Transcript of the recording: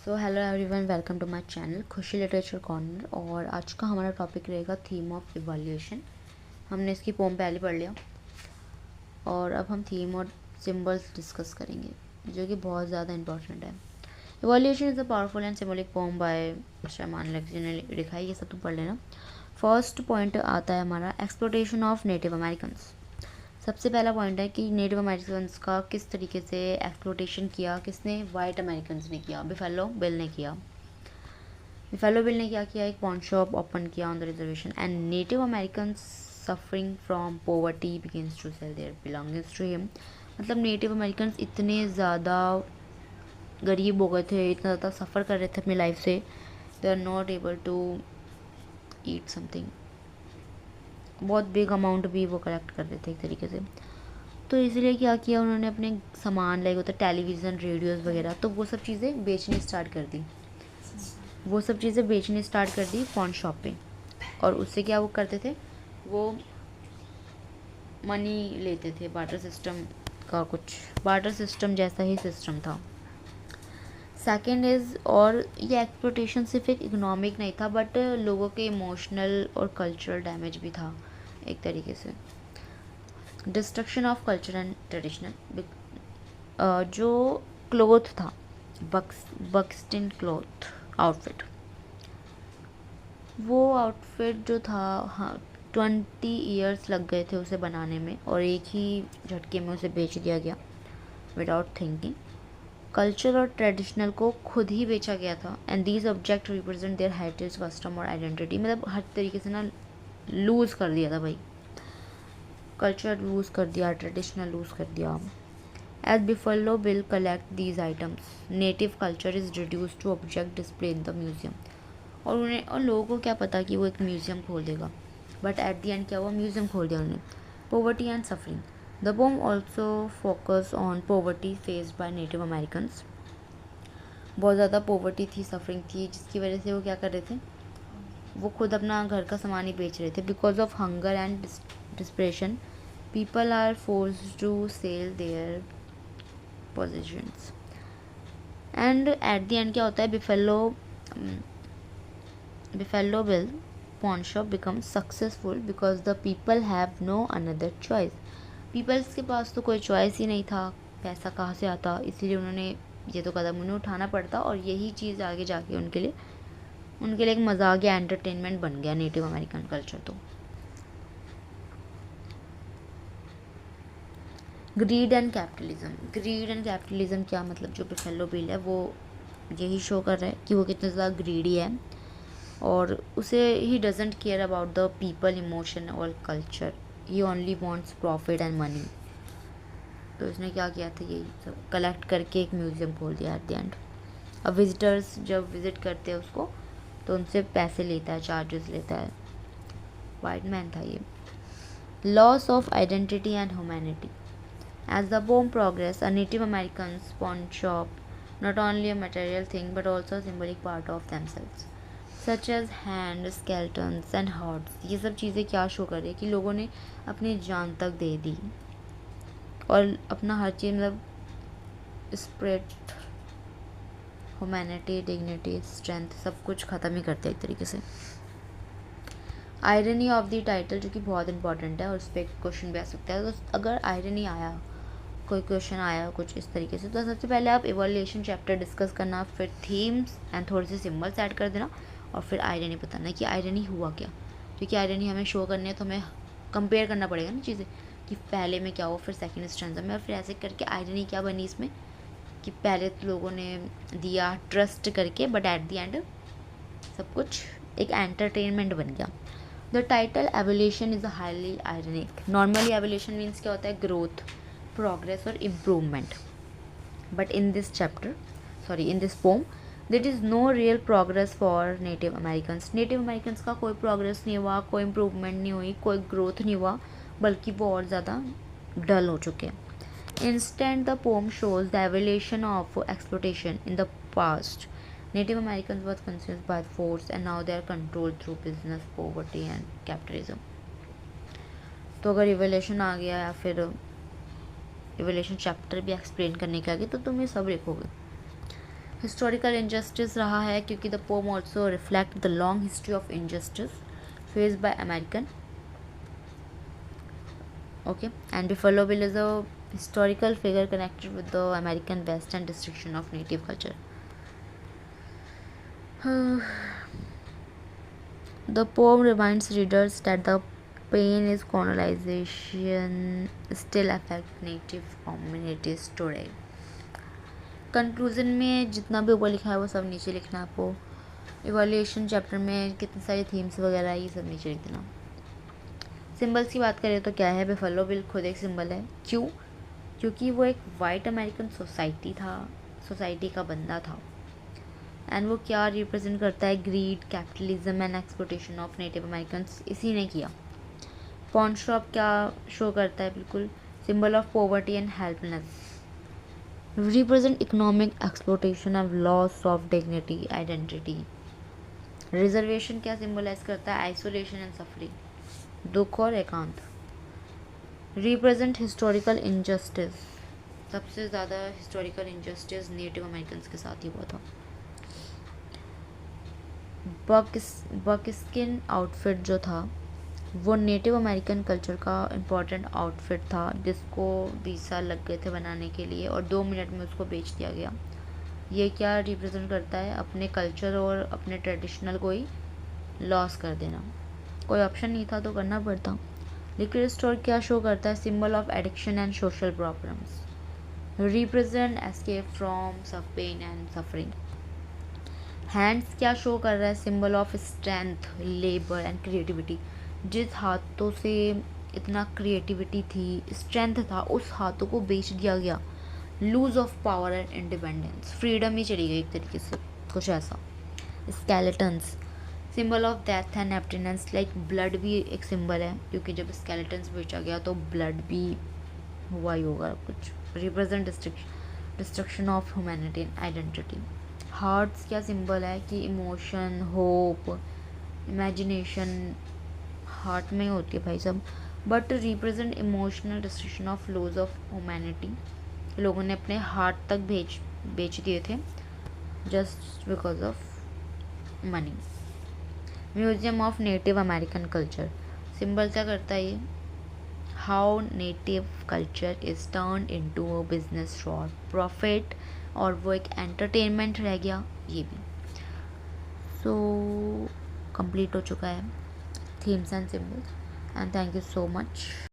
So hello everyone, welcome to my channel Khushi literature corner. और आज का हमारा टॉपिक रहेगा थीम ऑफ इवोल्यूशन। हमने इसकी पोम पहले पढ़ लिया और अब हम थीम और सिंबल्स डिस्कस करेंगे जो कि बहुत ज़्यादा इंपॉर्टेंट है। Evolution is a powerful and symbolic poem by Sharman Lakshmi ने लिखा है। ये सब तुम पढ़ लेना। फर्स्ट पॉइंट आता है हमारा एक्सप्लोटेशन ऑफ नेटिव अमेरिकन्स। सबसे पहला पॉइंट है कि नेटिव अमेरिकन्स का किस तरीके से एक्सप्लोटेशन किया, किसने? वाइट अमेरिकन्स ने किया, बिफेलो बिल ने किया। बिफेलो बिल ने क्या किया? एक पॉन शॉप ओपन किया on the reservation and native Americans suffering from poverty begins to sell their belongings to him. मतलब नेटिव अमेरिकन्स इतने ज़्यादा गरीब हो गए थे, इतना ज़्यादा सफ़र कर रहे थे अपनी लाइफ से, they are not able to eat something. बहुत बिग अमाउंट भी वो कलेक्ट कर रहे थे एक तरीके से। तो इसलिए क्या किया उन्होंने, अपने सामान लाइक होता है टेलीविज़न, रेडियोज़ वगैरह, तो वो सब चीज़ें बेचनी स्टार्ट कर दी। फ़ोन शॉप पे। और उससे क्या वो करते थे, वो मनी लेते थे। बार्टर सिस्टम का कुछ बार्टर सिस्टम जैसा ही सिस्टम था। सेकेंड इज़, और ये एक्सप्लोटेशन सिर्फ एक इकोनॉमिक नहीं था बट लोगों के इमोशनल और कल्चरल डैमेज भी था एक तरीके से। Destruction of culture and traditional, जो क्लोथ था, बक्सटिन क्लोथ आउटफिट, वो आउटफिट जो था, हाँ 20 ईयर्स लग गए थे उसे बनाने में और एक ही झटके में उसे बेच दिया गया विदाउट थिंकिंग। कल्चर और ट्रेडिशनल को खुद ही बेचा गया था and these object represent their heritage, custom और आइडेंटिटी। मतलब हर तरीके से ना लूज़ कर दिया था भाई। कल्चर लूज़ कर दिया, ट्रेडिशनल लूज़ कर दिया। As Buffalo Bill collect these items, native culture is reduce to object display in the museum. और लोगों को क्या पता कि वो एक म्यूज़ियम खोल देगा, बट एट द एंड क्या हुआ, म्यूज़ियम खोल दिया उन्होंने। Poverty and suffering, the pome also focus on poverty faced by native Americans. बहुत ज़्यादा पॉवर्टी थी, सफरिंग थी, जिसकी वजह से वो क्या कर रहे थे, वो खुद अपना घर का सामान ही बेच रहे थे। Because of hunger and depression people are forced to sell their possessions. And at the end क्या होता है, buffalo bill pawn shop becomes successful because the people have no another choice। Peoples के पास तो कोई चॉइस ही नहीं था, पैसा कहाँ से आता, इसीलिए उन्होंने ये तो कदम उन्हें उठाना पड़ता। और यही चीज़ आगे जाके उनके लिए एक मजाक या एंटरटेनमेंट बन गया नेटिव अमेरिकन कल्चर। तो ग्रीड एंड कैपिटलिज्म क्या मतलब, जो बिफेलो बिल है वो यही शो कर रहा है कि वो कितना ज़्यादा ग्रीडी है और उसे he doesn't care about the people, emotion और culture, he only wants profit and money. तो उसने क्या किया था, यही सब कलेक्ट करके एक म्यूज़ियम खोल दिया एट द एंड। अब विजिटर्स जब विज़िट करते हैं उसको तो उनसे पैसे लेता है, चार्जेस लेता है। वाइट मैन था ये। Loss of identity and humanity, as the poem progress a native Americans pawn shop not only a material thing but also a symbolic part of themselves such as hand, skeletons and hearts. ये सब चीज़ें क्या show कर रही है कि लोगों ने अपनी जान तक दे दी और अपना हर चीज़, मतलब स्प्रिट, ह्यूमैनिटी, डिग्निटी, स्ट्रेंथ, सब कुछ ख़त्म ही करते हैं एक तरीके से। आयरनी ऑफ द टाइटल, जो कि बहुत इंपॉर्टेंट है और उस पर क्वेश्चन भी आ सकता है। तो अगर आयरनी आया, कोई क्वेश्चन आया कुछ इस तरीके से, तो सबसे पहले आप इवोल्यूशन चैप्टर डिस्कस करना, फिर थीम्स एंड थोड़े से सिम्बल्स ऐड कर देना और फिर आयरनी बताना कि आयरनी हुआ क्या। क्योंकि आयरनी हमें शो करनी है तो हमें कंपेयर करना पड़ेगा ना चीज़ें, कि पहले में क्या हो, फिर सेकेंड स्टैंजा में, और फिर ऐसे करके आयरनी क्या बनी इसमें, कि पहले तो लोगों ने दिया ट्रस्ट करके बट एट द एंड सब कुछ एक एंटरटेनमेंट बन गया। The title evolution is a highly ironic. Normally evolution means क्या होता है, ग्रोथ, प्रोग्रेस और improvement. But in this poem that is no real progress for native Americans. Native Americans का कोई प्रोग्रेस नहीं हुआ, कोई इम्प्रूवमेंट नहीं हुई, कोई ग्रोथ नहीं हुआ, बल्कि वो और ज़्यादा डल हो चुके हैं। Instant the pome shows the evolution of exploitation in the past. Native Americans was consumed by force and now they are controlled through business, poverty and capitalism। तो अगर इवोल्यूशन आ गया या फिर इवोल्यूशन चैप्टर भी एक्सप्लेन करने के आगे तो तुम ये सब लिखोगे। हिस्टोरिकल इनजस्टिस रहा है क्योंकि the pome also reflect the long history of injustice faced by American. Okay, and Buffalo Bill is a historical figure connected with the American West and destruction of native culture. The poem reminds readers that the pain is colonization still affect native communities today. Conclusion में जितना भी ऊपर लिखा है वो सब नीचे लिखना है आपको. इवोल्यूशन चैप्टर में कितने सारे थीम्स वगैरह ये सब नीचे लिख देना. सिंबल्स की बात करें तो क्या है, बफेलो बिल खुद एक सिंबल है. क्यों? क्योंकि वो एक वाइट अमेरिकन सोसाइटी का बंदा था. एंड वो क्या रिप्रेजेंट करता है, greed, capitalism and exploitation of native Americans इसी ने किया. पॉन शॉप क्या शो करता है, बिल्कुल symbol of poverty and helpless. Represent economic exploitation and loss of dignity identity. Reservation क्या सिंबलाइज करता है, आइसोलेशन एंड सफरिंग, दुख और एकांत. Represent historical injustice. सबसे ज़्यादा हिस्टोरिकल इनजस्टिस नेटिव अमेरिकन्स के साथ ही हुआ था. बकस्किन आउटफिट जो था वो नेटिव अमेरिकन कल्चर का इम्पॉर्टेंट आउटफिट था जिसको 20 साल लग गए थे बनाने के लिए और 2 मिनट में उसको बेच दिया गया. ये क्या रिप्रेजेंट करता है, अपने कल्चर और अपने ट्रेडिशनल को ही लॉस कर देना. कोई ऑप्शन नहीं था तो करना पड़ता. लिक्विड स्टोर क्या शो करता है, symbol of addiction and social problems. Represent escape from सब पेन एंड सफरिंग. हैंड्स क्या शो कर रहा है, symbol of strength, labour and creativity. जिस हाथों से इतना क्रिएटिविटी थी, स्ट्रेंथ था, उस हाथों को बेच दिया गया. Lose of power and independence, freedom ही चली गई एक तरीके से, कुछ ऐसा. Skeletons, symbol of death and abstinence. Like blood भी एक सिंबल है क्योंकि जब स्केलेटन्स बेचा गया तो ब्लड भी हुआ ही होगा कुछ. Represent destruction of humanity and identity. Hearts क्या सिंबल है कि इमोशन, होप, इमेजिनेशन हार्ट में ही होती है भाई सब. But represent emotional destruction of loss of humanity. लोगों ने अपने हार्ट तक बेच दिए थे just because of money. Museum of native American culture. Symbol क्या करता है ये, how native culture is turn into a business for profit, और वो एक एंटरटेनमेंट रह गया ये भी. सो कंप्लीट हो चुका है themes and symbols, and thank you so much.